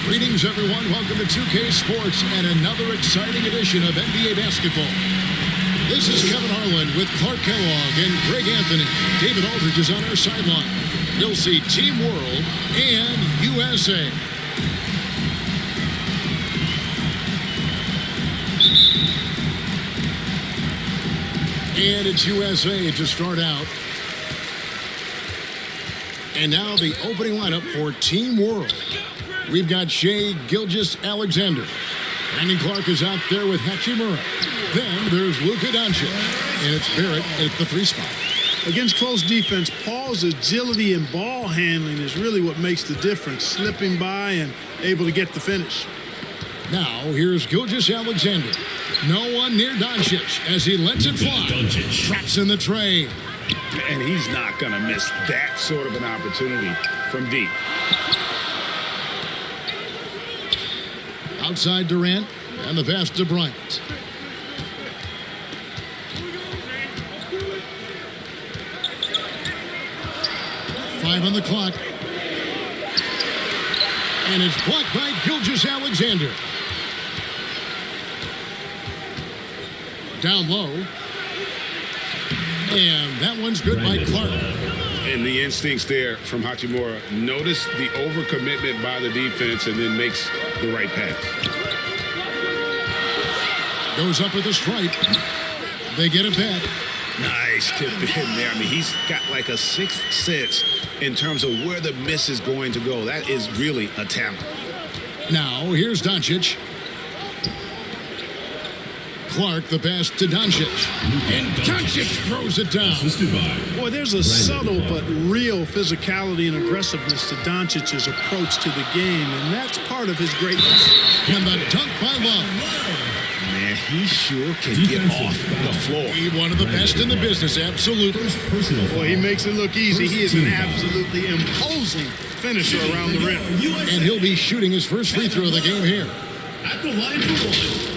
Greetings, everyone. Welcome to 2K Sports and another exciting edition of NBA basketball. This is Kevin Harlan with Clark Kellogg and Greg Anthony. David Aldridge is on our sideline. You'll see Team World and USA. And it's USA to start out. And now the opening lineup for Team World. We've got Shai Gilgeous-Alexander. Brandon Clark is out there with Hachimura. Then there's Luka Doncic. And it's Barrett at the 3 spot. Against close defense, Paul's agility and ball handling is really what makes the difference. Slipping by and able to get the finish. Now here's Gilgeous-Alexander. No one near Doncic as he lets it fly. Traps in the tray. And he's not going to miss that sort of an opportunity from deep. Outside Durant, and the pass to Bryant. Five on the clock. And it's blocked by Gilgeous-Alexander. Down low. And that one's good by Clark. And the instincts there from Hachimura. Notice the overcommitment by the defense and then makes the right pass. Goes up with a stripe. They get it back. Nice tip in there. I mean, he's got like a sixth sense in terms of where the miss is going to go. That is really a talent. Now, here's Doncic. Clark, the pass to Doncic. And Doncic throws it down. Boy, there's a subtle but real physicality and aggressiveness to Doncic's approach to the game, and that's part of his greatness. And the dunk by Love. Man, he sure can get off the floor. He's one of the best in the business, absolutely. Boy, he makes it look easy. He is an absolutely imposing finisher around the rim. And he'll be shooting his first free throw of the game here. At the line for one.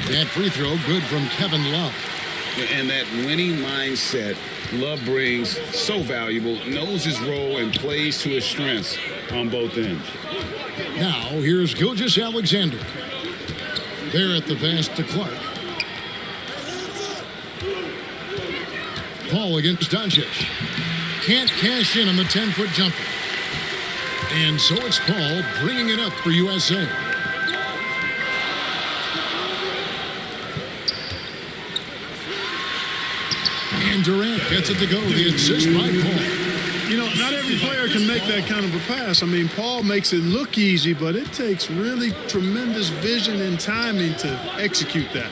That free throw good from Kevin Love. And that winning mindset Love brings, so valuable, knows his role and plays to his strengths on both ends. Now here's Gilgeous-Alexander. There at the pass to Clark. Paul against Doncic. Can't cash in on the 10-foot jumper. And so it's Paul bringing it up for USA. And Durant gets it to go. The assist by Paul. You know, not every player can make that kind of a pass. I mean, Paul makes it look easy, but it takes really tremendous vision and timing to execute that.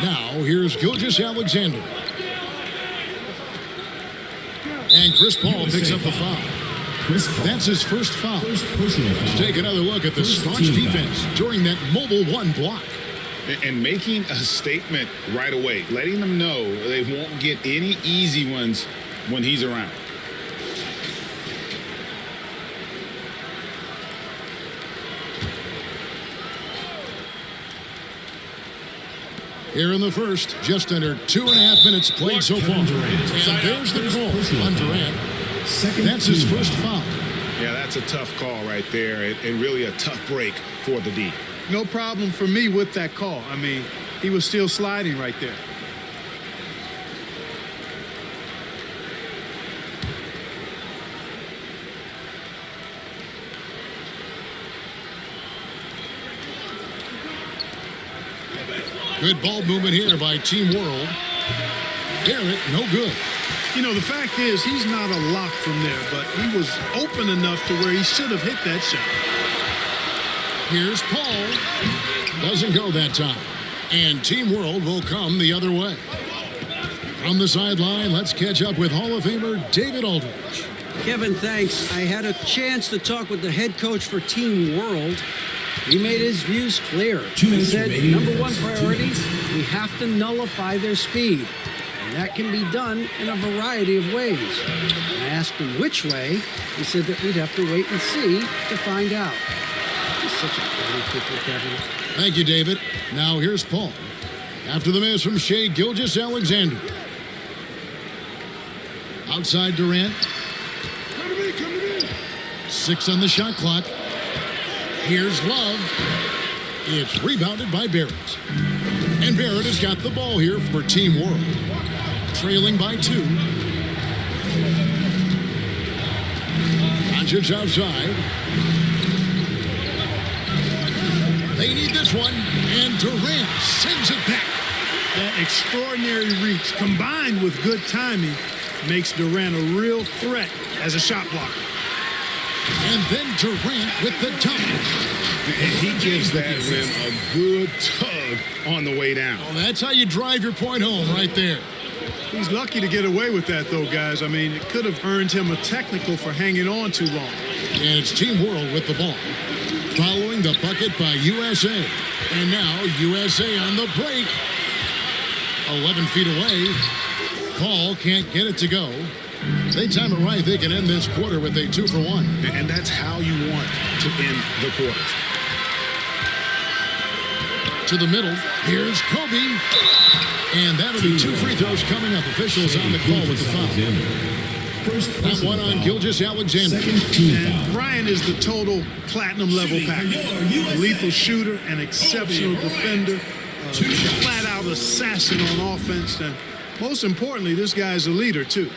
Now, here's Gilgeous-Alexander. And Chris Paul picks up the foul. That's his first foul. Let's take another look at the staunch defense during that mobile one block. And making a statement right away, letting them know they won't get any easy ones when he's around. Here in the first, just under 2.5 minutes played so far. And there's the call on Durant. That's his first foul. Yeah, that's a tough call right there, and really a tough break for the D. No problem for me with that call. I mean, he was still sliding right there. Good ball movement here by Team World. Garrett, no good. You know, the fact is he's not a lock from there, but he was open enough to where he should have hit that shot. Here's Paul. Doesn't go that time. And Team World will come the other way. From the sideline, let's catch up with Hall of Famer David Aldridge. Kevin, thanks. I had a chance to talk with the head coach for Team World. He made his views clear. 2 He minutes said, remaining. number one priority, we have to nullify their speed. And that can be done in a variety of ways. When I asked him which way, he said that we'd have to wait and see to find out. He's such a funny people, Kevin. Thank you, David. Now here's Paul. After the miss from Shea Gilgeous-Alexander. Outside Durant. 6 on the shot clock. Here's Love. It's rebounded by Barrett. And Barrett has got the ball here for Team World. Trailing by 2. Doncic outside. They need this one. And Durant sends it back. That extraordinary reach combined with good timing makes Durant a real threat as a shot blocker. And then Durant with the dunk. And he gives that rim a good tug on the way down. Well, that's how you drive your point home right there. He's lucky to get away with that, though, guys. I mean, it could have earned him a technical for hanging on too long. And it's Team World with the ball. Following the bucket by USA. And now USA on the break. 11 feet away. Paul can't get it to go. If they time it right, they can end this quarter with a 2 for 1. And that's how you want to end the quarter. To the middle. Here's Kobe. And that'll be 2 free throws coming up. Officials on the call with the foul. That one on Gilgeous-Alexander. And Bryant is the total platinum level package. A lethal shooter, an exceptional defender, a flat-out assassin on offense. And most importantly, this guy's a leader, too.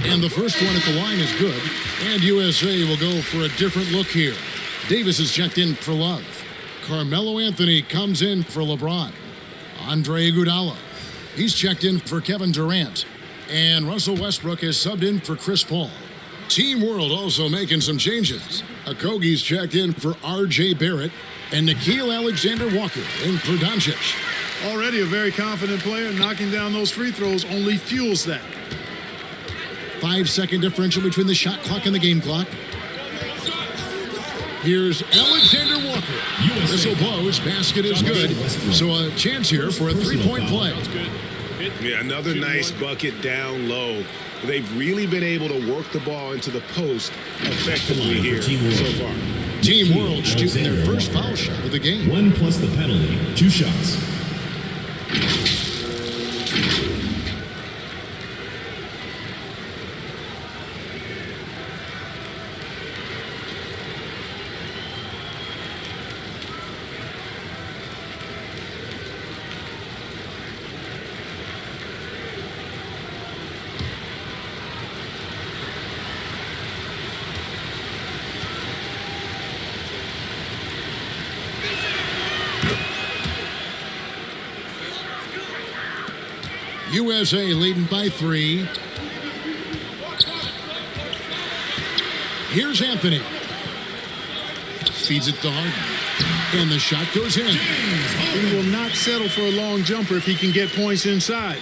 And the first one at the line is good. And USA will go for a different look here. Davis is checked in for Love. Carmelo Anthony comes in for LeBron. Andre Iguodala. He's checked in for Kevin Durant. And Russell Westbrook is subbed in for Chris Paul. Team World also making some changes. Okogie's checked in for R.J. Barrett. And Nickeil Alexander-Walker in for Doncic. Already a very confident player. Knocking down those free throws only fuels that. 5-second differential between the shot clock and the game clock. Here's Alexander Walker. Whistle blows. Basket is good. So a chance here for a three-point play. Yeah, another nice bucket down low. They've really been able to work the ball into the post effectively here so far. Team World shooting their first foul shot of the game. 1 plus the penalty. 2 shots. USA leading by 3. Here's Anthony. Feeds it to Harden. And the shot goes in. He will not settle for a long jumper if he can get points inside.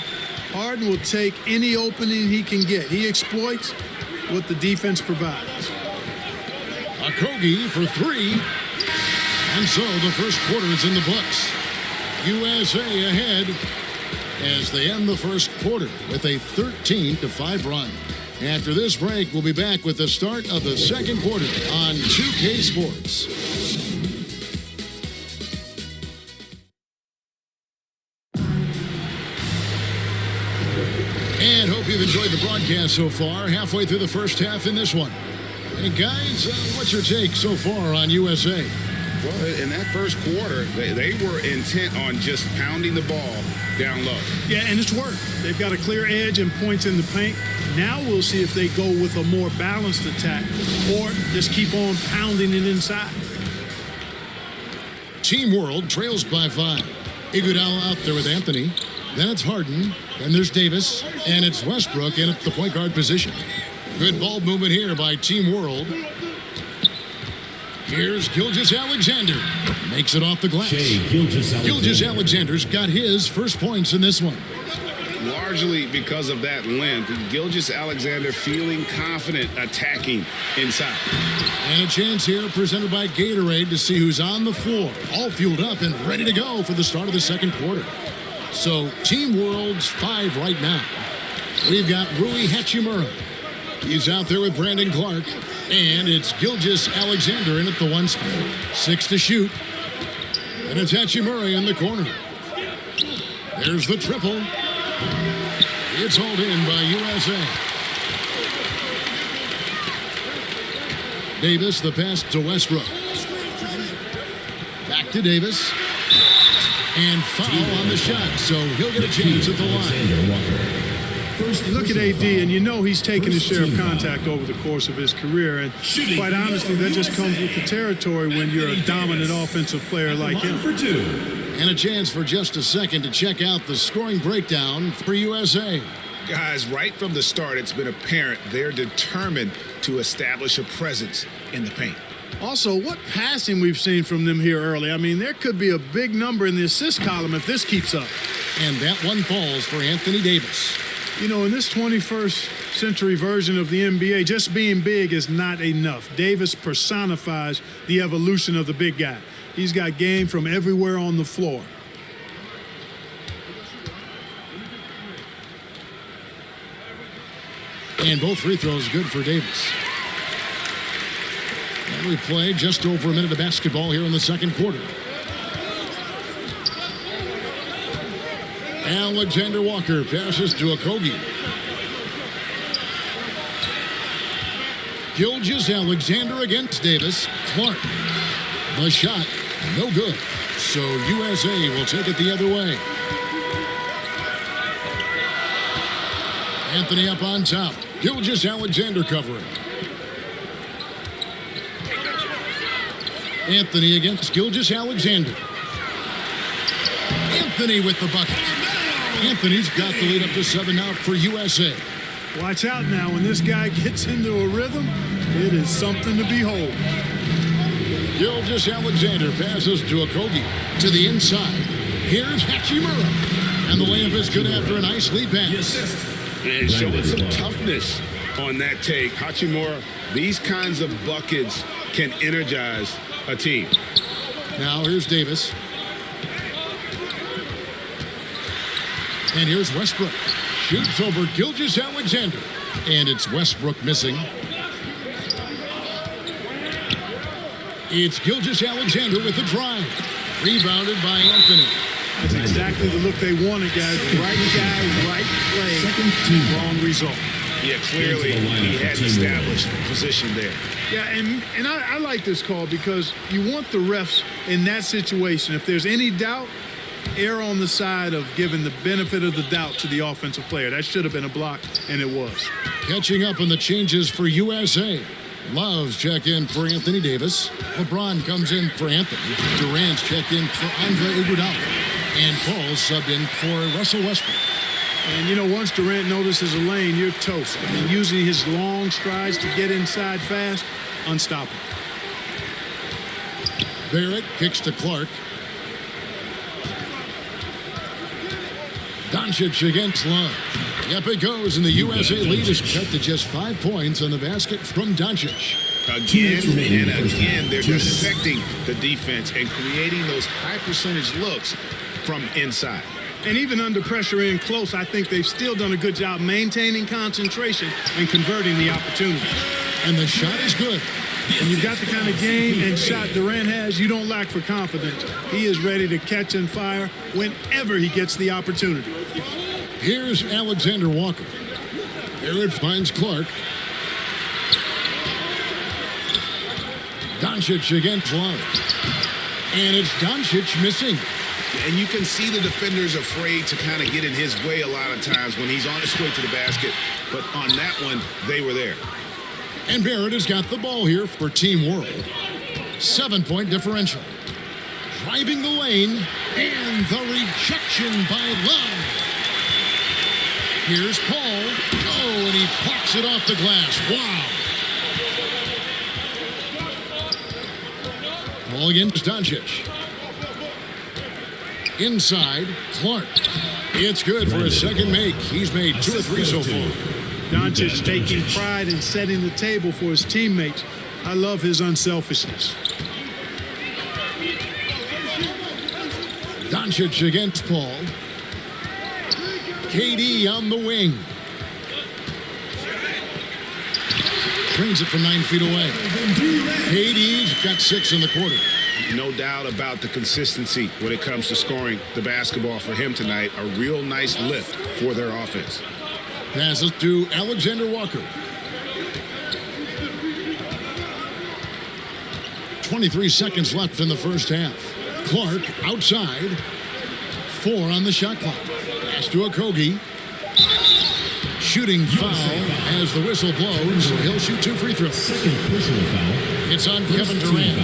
Harden will take any opening he can get. He exploits what the defense provides. Okogie for 3. And so the first quarter is in the books. USA ahead as they end the first quarter with a 13-5 run. After this break, we'll be back with the start of the second quarter on 2K Sports. And hope you've enjoyed the broadcast so far. Halfway through the first half in this one. Hey, guys, what's your take so far on USA? Well, in that first quarter, they were intent on just pounding the ball down low. Yeah, and it's worked. They've got a clear edge and points in the paint. Now we'll see if they go with a more balanced attack or just keep on pounding it inside. Team World trails by 5. Iguodala out there with Anthony. Then it's Harden. Then there's Davis. And it's Westbrook in at the point guard position. Good ball movement here by Team World. Here's Gilgeous-Alexander. Makes it off the glass. Gilgeous-Alexander's got his first points in this one. Largely because of that length, Gilgeous-Alexander feeling confident attacking inside. And a chance here presented by Gatorade to see who's on the floor. All fueled up and ready to go for the start of the second quarter. So Team World's 5 right now. We've got Rui Hachimura. He's out there with Brandon Clark. And it's Gilgeous-Alexander in at the 1 spot. 6 to shoot. And it's Hachimura in the corner. There's the triple. It's hauled in by USA. Davis, the pass to Westbrook. Back to Davis. And foul on the shot, so he'll get a chance at the line. You look at AD, and you know he's taken his share of contact over the course of his career. And quite honestly, that just comes with the territory when you're a dominant offensive player like him. And a chance for just a second to check out the scoring breakdown for USA. Guys, right from the start, it's been apparent they're determined to establish a presence in the paint. Also, what passing we've seen from them here early. I mean, there could be a big number in the assist column if this keeps up. And that one falls for Anthony Davis. You know, in this 21st century version of the NBA, just being big is not enough. Davis personifies the evolution of the big guy. He's got game from everywhere on the floor. And both free throws good for Davis. And we played just over a minute of basketball here in the second quarter. Alexander Walker passes to Okogie. Gilgeous-Alexander against Davis. Clark. The shot, no good. So USA will take it the other way. Anthony up on top. Gilgeous-Alexander covering. Anthony against Gilgeous-Alexander. Anthony with the bucket. Anthony's got the lead up to 7 now for USA. Watch out now. When this guy gets into a rhythm, it is something to behold. Gilgeous-Alexander passes to Okogie to the inside. Here's Hachimura. And the layup is good after a nice lead pass. And showing some toughness on that take. Hachimura, these kinds of buckets can energize a team. Now here's Davis. And here's Westbrook. Shoots over Gilgeous-Alexander. And it's Westbrook missing. It's Gilgeous-Alexander with the drive. Rebounded by Anthony. That's exactly the look they wanted, guys. Right guy, right play, wrong result. Yeah, clearly he had established position there. Yeah, and I like this call because you want the refs in that situation. If there's any doubt, err on the side of giving the benefit of the doubt to the offensive player. That should have been a block, and it was. Catching up on the changes for USA. Love's checked in for Anthony Davis. LeBron comes in for Anthony. Durant's checked in for Andre Iguodala. And Paul's subbed in for Russell Westbrook. And, you know, once Durant notices a lane, you're toast. I mean, using his long strides to get inside fast, unstoppable. Barrett kicks to Clark. Doncic against Love. Yep, it goes, and the USA lead is cut to just 5 points on the basket from Doncic. Again and again, they're dissecting the defense and creating those high percentage looks from inside. And even under pressure in close, I think they've still done a good job maintaining concentration and converting the opportunity. And the shot is good. When you've got the kind of game and shot Durant has, you don't lack for confidence. He is ready to catch and fire whenever he gets the opportunity. Here's Alexander Walker. Barrett finds Clark. Doncic against Love. And it's Doncic missing. And you can see the defenders afraid to kind of get in his way a lot of times when he's on his way to the basket. But on that one, they were there. And Barrett has got the ball here for Team World. 7-point differential. Driving the lane, and the rejection by Love. Here's Paul. Oh, and he pops it off the glass. Wow. Ball against Doncic. Inside, Clark. It's good for his second make. He's made 2 of 3 so far. Doncic taking pride in setting the table for his teammates. I love his unselfishness. Doncic against Paul. KD on the wing. Trains it from 9 feet away. KD's got 6 in the quarter. No doubt about the consistency when it comes to scoring the basketball for him tonight. A real nice lift for their offense. Passes to Alexander Walker. 23 seconds left in the first half. Clark outside. 4 on the shot clock. Pass to Okogie. Shooting foul as the whistle blows. He'll shoot 2 free throws. Second personal foul. It's on Kevin Durant.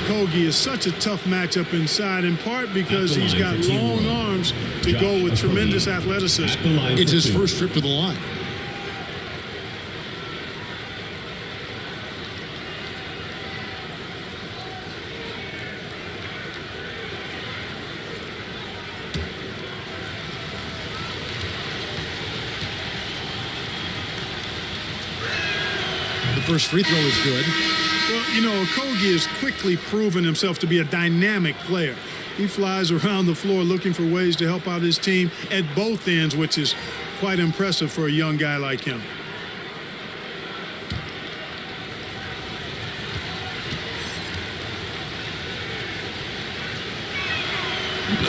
Okogie is such a tough matchup inside, in part because he's got long arms to go with tremendous athleticism. It's his first trip to the line. The first free throw is good. Well, you know, Okogie has quickly proven himself to be a dynamic player. He flies around the floor looking for ways to help out his team at both ends, which is quite impressive for a young guy like him.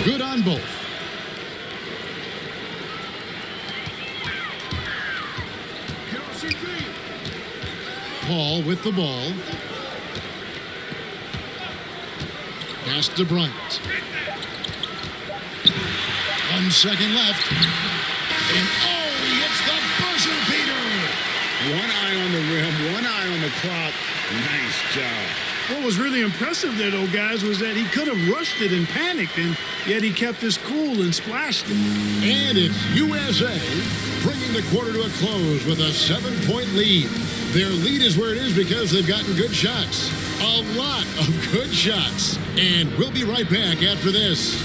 Good on both. Paul with the ball. Pass to Bryant. 1 second left. And he hits the buzzer beater. One eye on the rim, one eye on the clock. Nice job. What was really impressive there, though, guys, was that he could have rushed it and panicked, and yet he kept his cool and splashed it. And it's USA bringing the quarter to a close with a 7-point lead. Their lead is where it is because they've gotten good shots. A lot of good shots. And we'll be right back after this.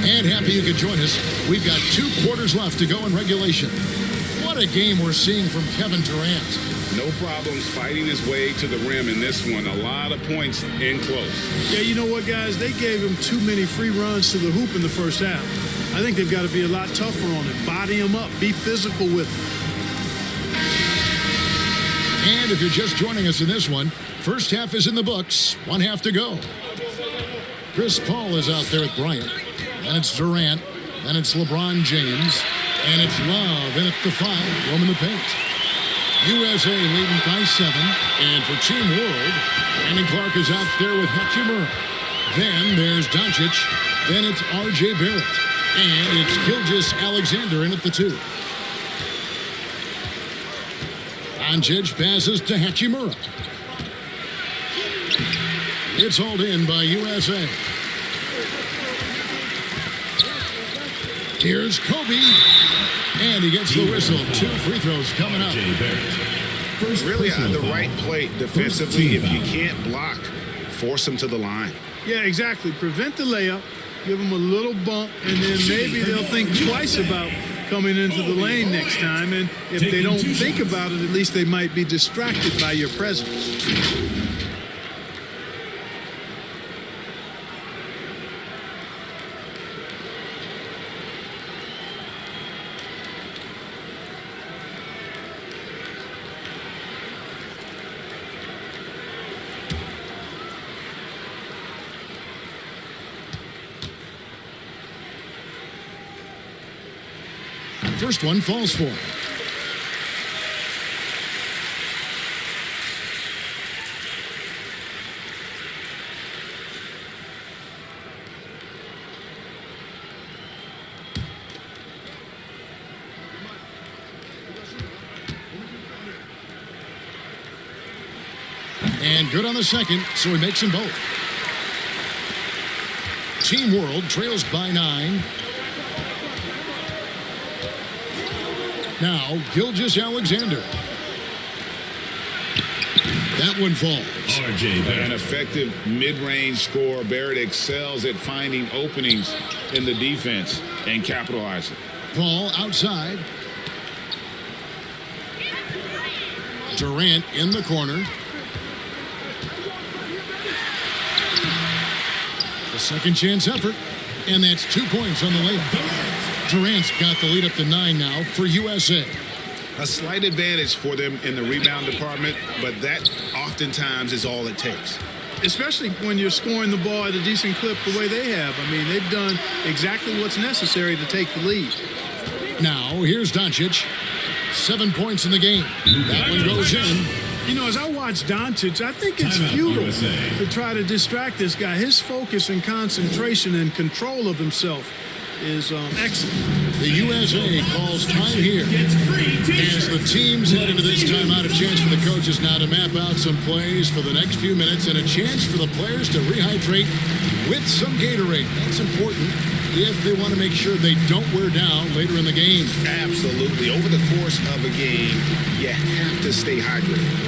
And happy you could join us. We've got 2 quarters left to go in regulation. What a game we're seeing from Kevin Durant. No problems fighting his way to the rim in this one. A lot of points in close. Yeah, you know what, guys? They gave him too many free runs to the hoop in the first half. I think they've got to be a lot tougher on him. Body him up. Be physical with him. And if you're just joining us in this one, first half is in the books. 1 half to go. Chris Paul is out there with Bryant. Then it's Durant. Then it's LeBron James. And it's Love in at the 5. Room in the paint. USA leading by 7. And for Team World, Brandon Clark is out there with Hachimura. Then there's Doncic. Then it's R.J. Barrett. And it's Gilgeous Alexander in at the 2. Doncic passes to Hachimura. It's hauled in by USA. Here's Kobe. And he gets the whistle. 2 free throws coming up. Really on the right plate defensively. If you can't block, force him to the line. Yeah, exactly. Prevent the layup. Give them a little bump, and then maybe they'll think twice about coming into the lane next time. And if they don't think about it, at least they might be distracted by your presence. First one falls for him. And good on the second, so he makes them both. Team World trails by 9. Now, Gilgeous Alexander. That one falls. RJ Barrett. An effective mid-range scorer. Barrett excels at finding openings in the defense and capitalizing. Paul outside. Durant in the corner. A second chance effort. And that's 2 points on the layup. Durant's got the lead up to 9 now for USA. A slight advantage for them in the rebound department, but that oftentimes is all it takes. Especially when you're scoring the ball at a decent clip the way they have. I mean, they've done exactly what's necessary to take the lead. Now, here's Doncic. 7 points in the game. That one goes in. You know, as I watch Doncic, I think it's futile to try to distract this guy. His focus and concentration and control of himself is excellent. The USA calls time here as the teams head into this timeout. A chance for the coaches now to map out some plays for the next few minutes and a chance for the players to rehydrate with some Gatorade. That's important if they want to make sure they don't wear down later in the game. Absolutely. Over the course of a game, you have to stay hydrated.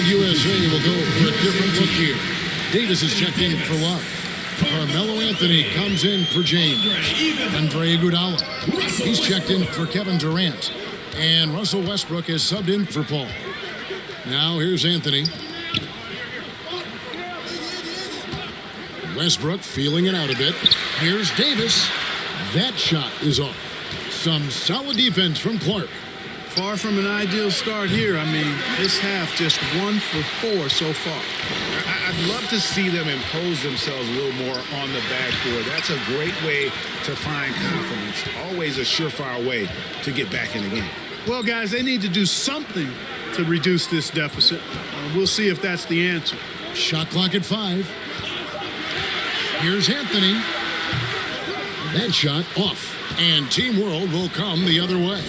USA will go for a different look here. Davis is checked in for Love. Carmelo Anthony comes in for James. Andre Iguodala. He's checked in for Kevin Durant. And Russell Westbrook is subbed in for Paul. Now here's Anthony. Westbrook feeling it out a bit. Here's Davis. That shot is off. Some solid defense from Clark. Far from an ideal start here. I mean, this half just 1 for 4 so far. I'd love to see them impose themselves a little more on the backboard. That's a great way to find confidence. Always a surefire way to get back in the game. Well, guys, they need to do something to reduce this deficit. We'll see if that's the answer. Shot clock at 5. Here's Anthony. That shot off. And Team World will come the other way.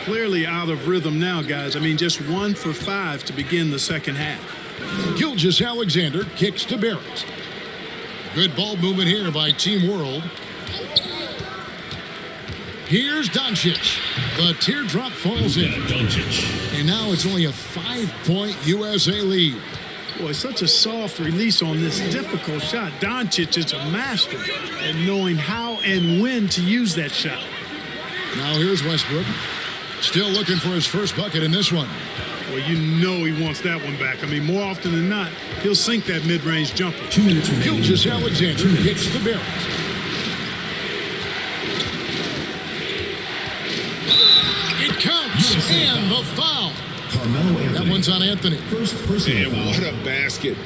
Clearly out of rhythm now, guys. I mean, just 1 for 5 to begin the second half. Gilgeous Alexander kicks to Barrett. Good ball movement here by Team World. Here's Doncic. The teardrop falls in. And now it's only a 5-point USA lead. Boy, such a soft release on this difficult shot. Doncic is a master at knowing how and when to use that shot. Now here's Westbrook. Still looking for his first bucket in this one. Well, you know he wants that one back. I mean, more often than not, he'll sink that mid-range jumper. 2 minutes remaining. Gilgeous Alexander hits the Barrett. It counts, and the foul. Carmelo Anthony. That one's on Anthony. First personal And foul. what a basket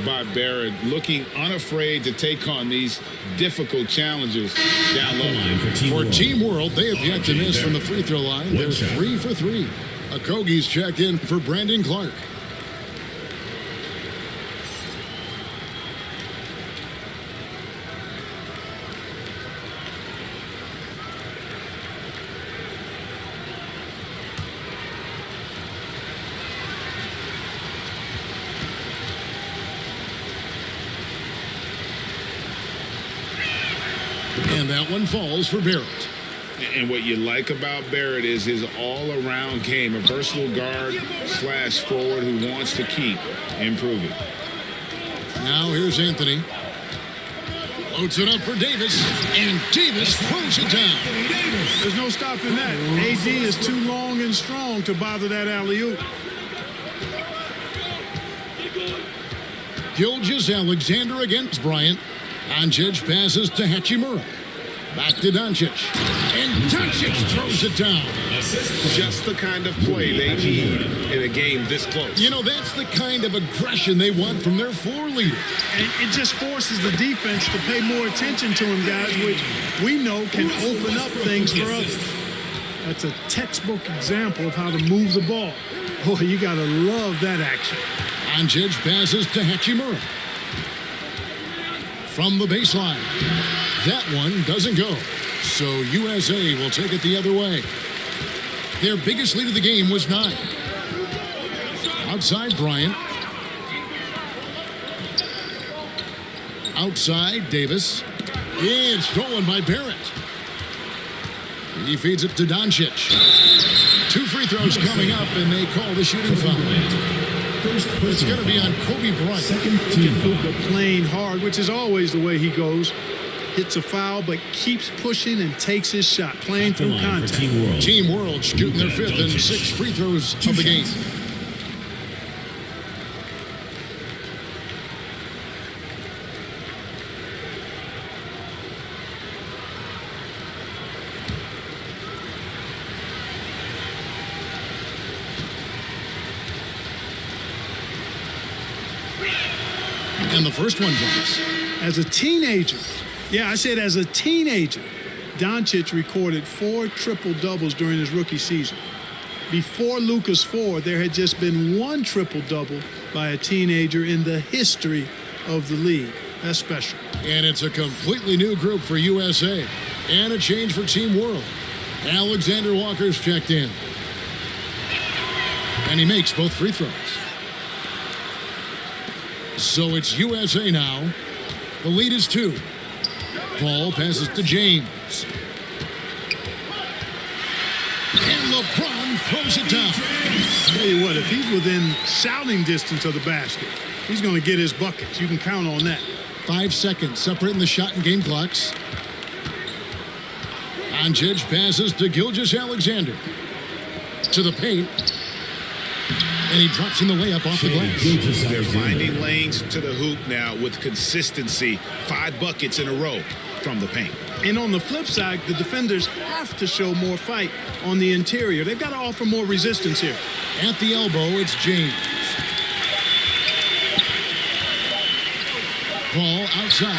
by Barrett, looking unafraid to take on these difficult challenges down low. For Team World, they have yet to miss from the free throw line. They're 3 for 3. Okogie's checked in for Brandon Clark. And that one falls for Barrett. And what you like about Barrett is his all-around game, a versatile guard / forward who wants to keep improving. Now here's Anthony. Loads it up for Davis, and Davis throws it down. There's no stopping that. AD is too long and strong to bother that alley-oop. Gilgeous-Alexander against Bryant. Doncic passes to Hachimura. Back to Doncic. And Doncic throws it down. Just the kind of play they need in a game this close. You know, that's the kind of aggression they want from their floor leader. And it just forces the defense to pay more attention to him, guys, which we know can open up things for others. That's a textbook example of how to move the ball. Boy, you got to love that action. Doncic passes to Hachimura. From the baseline. That one doesn't go. So USA will take it the other way. Their biggest lead of the game was 9. Outside Bryant. Outside Davis. It's stolen by Barrett. He feeds it to Doncic. 2 free throws coming up, and they call the shooting foul. It's going to be on Kobe Bryant. Luka playing hard, which is always the way he goes. Hits a foul, but keeps pushing and takes his shot, playing through contact. Team World shooting their 5th and 6th free throws of the game. And the first one drops. As a teenager, I said as a teenager, Doncic recorded 4 triple-doubles during his rookie season. Before Luka's 4, there had just been 1 triple-double by a teenager in the history of the league. That's special. And it's a completely new group for USA. And a change for Team World. Alexander Walker's checked in. And he makes both free throws. So it's USA now. The lead is 2. Paul passes to James. And LeBron throws it down. Tell you what, if he's within shouting distance of the basket, he's going to get his buckets. You can count on that. 5 seconds separating the shot and game clocks. Doncic passes to Gilgeous-Alexander. To the paint. And he drops in the layup off the glass. They're finding lanes to the hoop now with consistency. 5 buckets in a row from the paint. And on the flip side, the defenders have to show more fight on the interior. They've got to offer more resistance here. At the elbow, it's James. Paul outside.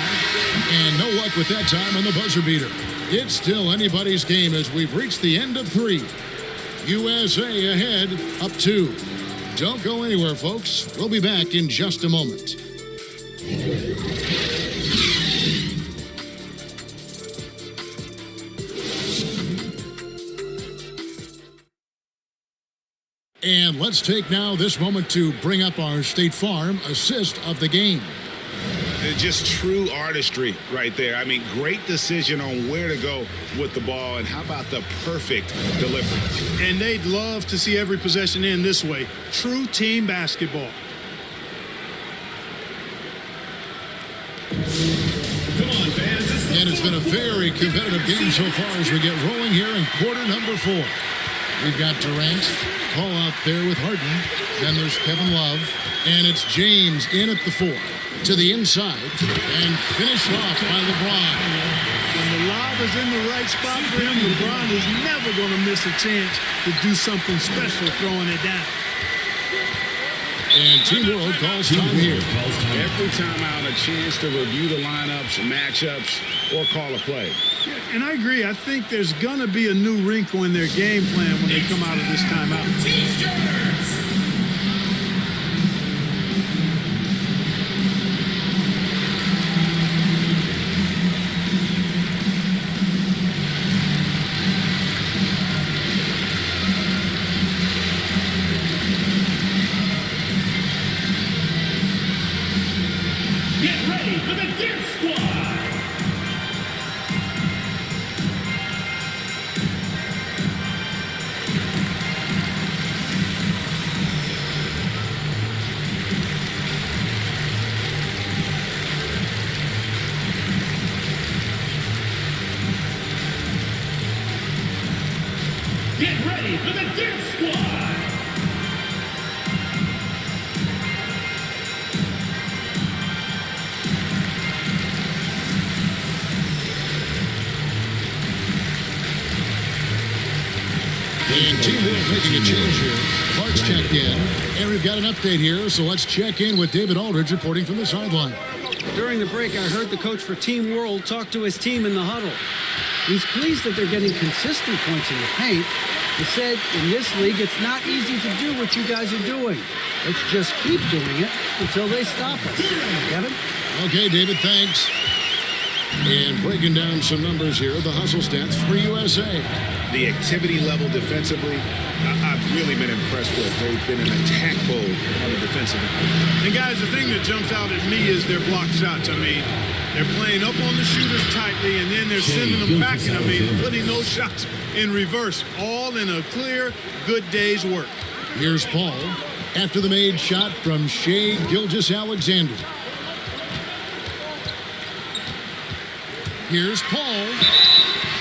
And no luck with that time on the buzzer beater. It's still anybody's game as we've reached the end of 3. USA ahead, up 2. Don't go anywhere, folks. We'll be back in just a moment. And let's take now this moment to bring up our State Farm assist of the game. Just true artistry right there. I mean, great decision on where to go with the ball, and how about the perfect delivery? And they'd love to see every possession end this way. True team basketball. And it's been a very competitive game so far as we get rolling here in quarter number 4. We've got Durant, Paul out there with Harden. Then there's Kevin Love. And it's James in at the 4. To the inside. And finished off by LeBron. When the lob is in the right spot for him, LeBron is never going to miss a chance to do something special throwing it down. And Team World calls time here. Every time out, a chance to review the lineups, matchups, or call a play. And I agree. I think there's going to be a new wrinkle in their game plan when they come out of this timeout. Get ready for the Dance Squad. change here. Clark's checked in. And we've got an update here, so let's check in with David Aldridge reporting from the sideline. During the break, I heard the coach for Team World talk to his team in the huddle. He's pleased that they're getting consistent points in the paint. He said, in this league, it's not easy to do what you guys are doing. Let's just keep doing it until they stop us. Kevin? Okay, David, thanks. And breaking down some numbers here, the hustle stats for USA. The activity level defensively, I've really been impressed with. They've been in attack mode on the defensive end. And guys, the thing that jumps out at me is their block shots. I mean, they're playing up on the shooters tightly, and then they're sending them back, and I mean, putting those shots in reverse, all in a clear, good day's work. Here's Paul after the made shot from Shea Gilgeous-Alexander. Here's Paul.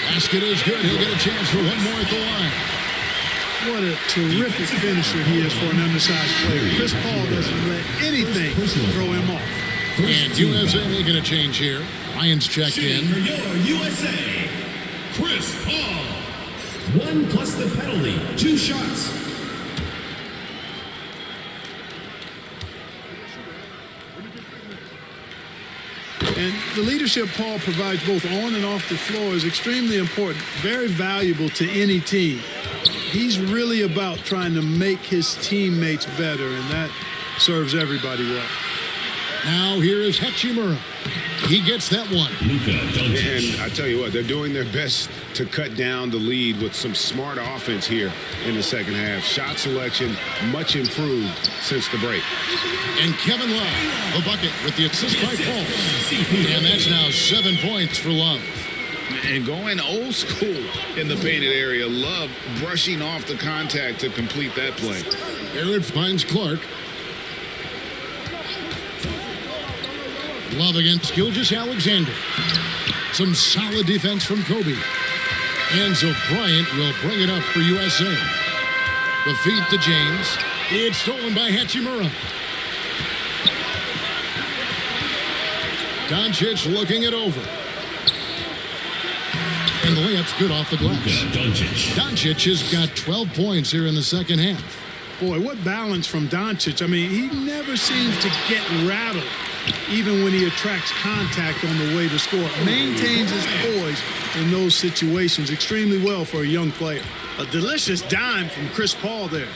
Basket is good. He'll get a chance for one more at the line. What a terrific finisher he is for an undersized player. Chris Paul doesn't let anything throw him off. And USA making a change here. Lions checked in. For your USA, Chris Paul. 1 plus the penalty. 2 shots. And the leadership Paul provides both on and off the floor is extremely important, very valuable to any team. He's really about trying to make his teammates better, and that serves everybody well. Now here is Hachimura. He gets that one. And I tell you what, they're doing their best to cut down the lead with some smart offense here in the second half. Shot selection much improved since the break. And Kevin Love, the bucket with the assist by Paul. And that's now 7 points for Love. And going old school in the painted area. Love brushing off the contact to complete that play. There it finds Clark. Love against Gilgeous-Alexander. Some solid defense from Kobe. And so Bryant will bring it up for USA. The feed to James. It's stolen by Hachimura. Doncic looking it over. And the layup's good off the glass. Doncic has got 12 points here in the second half. Boy, what balance from Doncic. I mean, he never seems to get rattled, even when he attracts contact on the way to score. Maintains his poise in those situations extremely well for a young player. A delicious dime from Chris Paul there.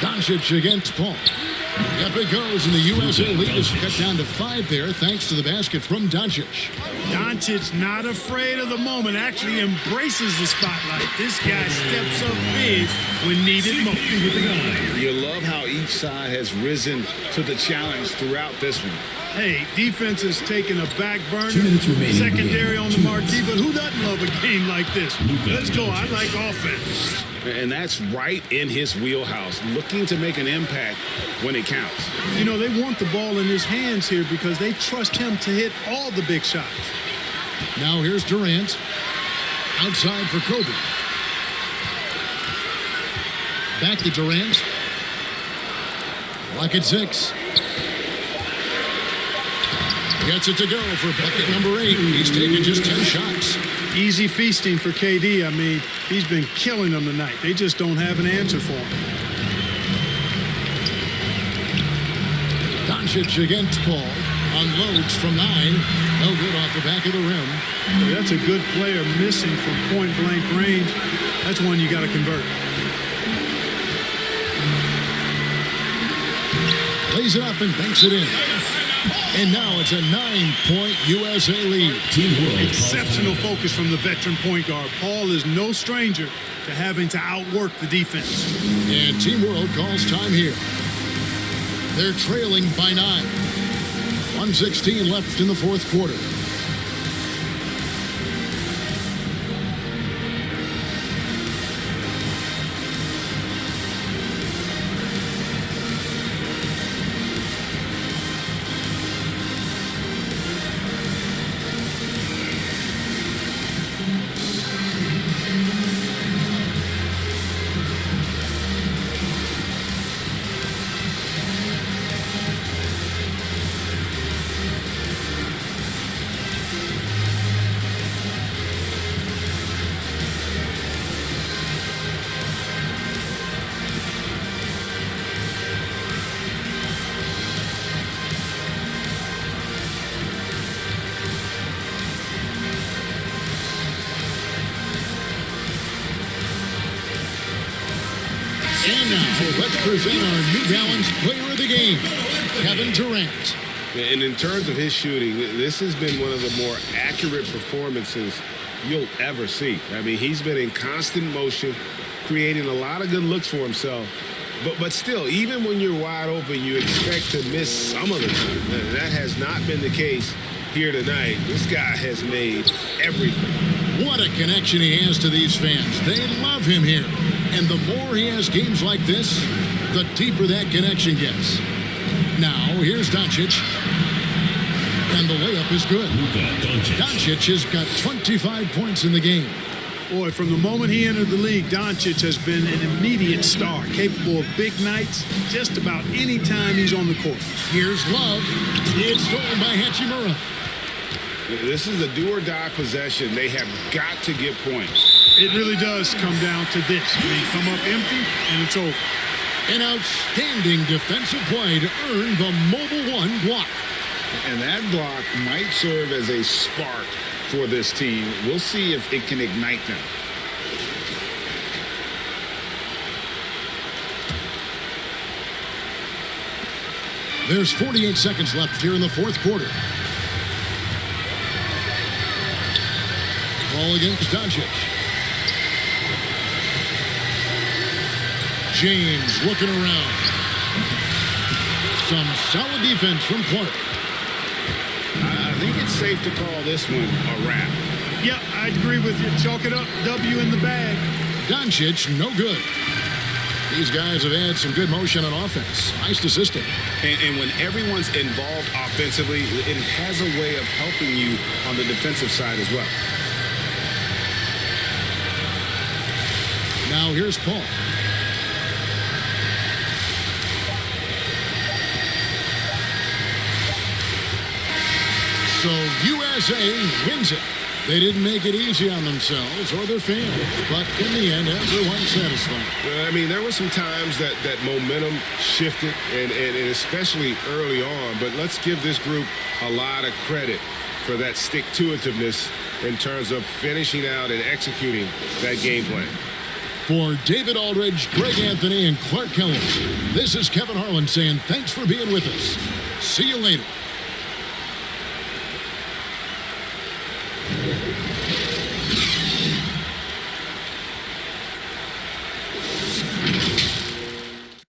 Doncic against Paul. Up it goes, and the USA lead is cut down to 5 there, thanks to the basket from Doncic. Doncic not afraid of the moment, actually embraces the spotlight. This guy steps up big when needed most. You love how each side has risen to the challenge throughout this one. Hey, defense has taken a back burner, secondary on the marquee, but who doesn't love a game like this? Let's go. I like offense. And that's right in his wheelhouse, looking to make an impact when it counts. You know, they want the ball in his hands here because they trust him to hit all the big shots. Now here's Durant. Outside for Kobe. Back to Durant. Clock at 6. Gets it to go for bucket number 8. He's taken just 10 shots. Easy feasting for KD. I mean, he's been killing them tonight. They just don't have an answer for him. Doncic against Paul. Unloads from 9. No good off the back of the rim. Boy, that's a good player missing from point-blank range. That's one you got to convert. Lays it up and banks it in. And now it's a 9-point USA lead. Exceptional focus from the veteran point guard. Paul is no stranger to having to outwork the defense. And Team World calls time here. They're trailing by 9. 1:16 left in the fourth quarter. And now, let's present our New Balance Player of the Game, Kevin Durant. And in terms of his shooting, this has been one of the more accurate performances you'll ever see. I mean, he's been in constant motion, creating a lot of good looks for himself. But still, even when you're wide open, you expect to miss some of the time. That has not been the case here tonight. This guy has made everything. What a connection he has to these fans. They love him here. And the more he has games like this, the deeper that connection gets. Now, here's Doncic. And the layup is good. Doncic has got 25 points in the game. Boy, from the moment he entered the league, Doncic has been an immediate star, capable of big nights just about any time he's on the court. Here's Love. It's stolen by Hachimura. This is a do-or-die possession. They have got to get points. It really does come down to this. I mean, come up empty, and it's over. An outstanding defensive play to earn the Mobile One block. And that block might serve as a spark for this team. We'll see if it can ignite them. There's 48 seconds left here in the fourth quarter. Ball against Doncic. James looking around. Some solid defense from Clark. I think it's safe to call this one a wrap. Yeah, I agree with you. Chalk it up. W in the bag. Doncic, no good. These guys have had some good motion on offense. Nice to system. And when everyone's involved offensively, it has a way of helping you on the defensive side as well. Now here's Paul. So USA wins it. They didn't make it easy on themselves or their fans, but in the end, everyone's satisfied. I mean, there were some times that momentum shifted, and especially early on, but let's give this group a lot of credit for that stick-to-itiveness in terms of finishing out and executing that game plan. For David Aldridge, Greg Anthony, and Clark Kellogg, this is Kevin Harlan saying thanks for being with us. See you later.